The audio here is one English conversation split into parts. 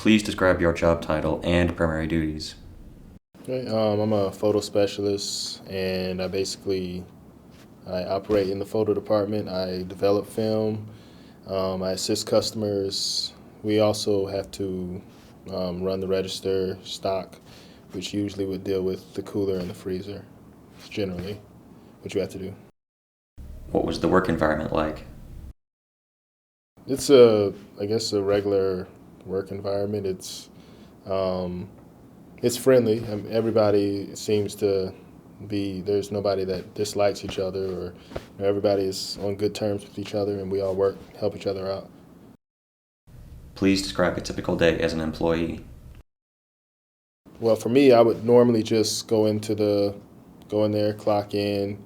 Please describe your job title and primary duties. Okay, I'm a photo specialist, and I operate in the photo department. I develop film. I assist customers. We also have to run the register, stock, which usually would deal with the cooler and the freezer. It's generally what you have to do. What was the work environment like? It's I guess, a regular work environment. It's friendly. Everybody seems to be. There's nobody that dislikes each other, or everybody is on good terms with each other, and we all help each other out. Please describe a typical day as an employee. Well, for me, I would normally just go in there, clock in.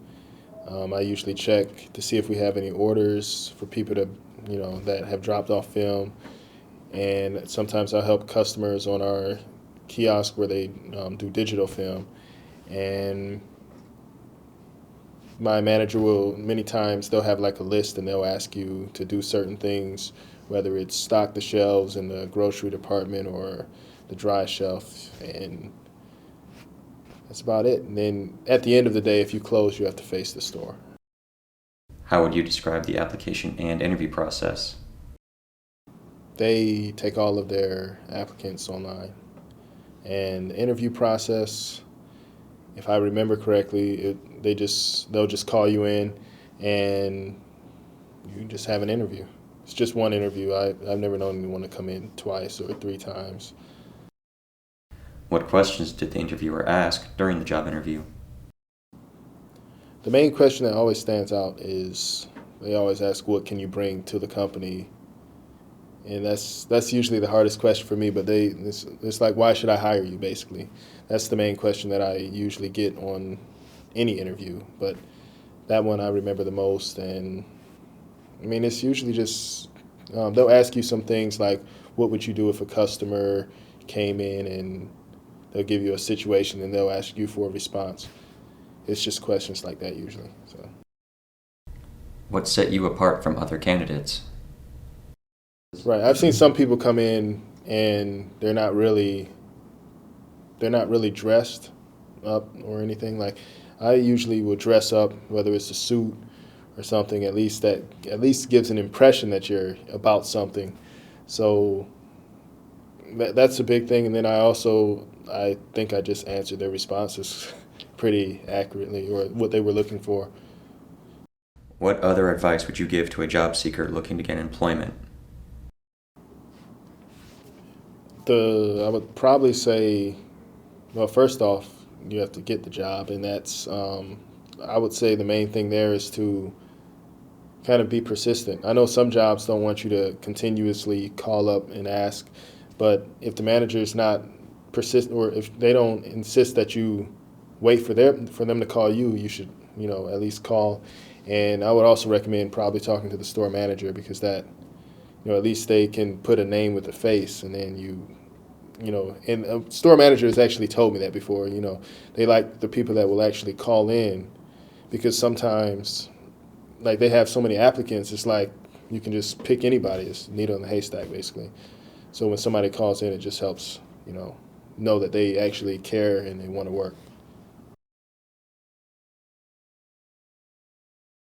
I usually check to see if we have any orders for people that have dropped off film, and sometimes I'll help customers on our kiosk where they do digital film, and my manager will many times they'll have like a list and they'll ask you to do certain things, whether it's stock the shelves in the grocery department or the dry shelf, and that's about it. And then at the end of the day, if you close, you have to face the store. How would you describe the application and interview process? They take all of their applicants online, and the interview process, if I remember correctly, they'll just call you in, and you just have an interview. It's just one interview. I've never known anyone to come in twice or three times. What questions did the interviewer ask during the job interview? The main question that always stands out is they always ask, "What can you bring to the company?" And that's usually the hardest question for me. But it's like, "Why should I hire you?" Basically, that's the main question that I usually get on any interview. But that one I remember the most, and I mean, it's usually just they'll ask you some things like, "What would you do if a customer came in?" and they'll give you a situation, and they'll ask you for a response. It's just questions like that usually. So. What set you apart from other candidates? Right. I've seen some people come in and they're not really dressed up or anything. Like, I usually will dress up, whether it's a suit or something, at least gives an impression that you're about something. So that's a big thing. And then I think I just answered their responses pretty accurately, or what they were looking for. What other advice would you give to a job seeker looking to get employment? I would probably say, well, first off, you have to get the job, and I would say the main thing there is to kind of be persistent. I know some jobs don't want you to continuously call up and ask, but if the manager is not persistent, or if they don't insist that you wait for them to call you, you should, at least call. And I would also recommend probably talking to the store manager, because that, at least they can put a name with a face, and then and a store manager has actually told me that before. They like the people that will actually call in, because sometimes, like, they have so many applicants, it's like you can just pick anybody. It's needle in the haystack, basically. So when somebody calls in, it just helps, know that they actually care and they want to work.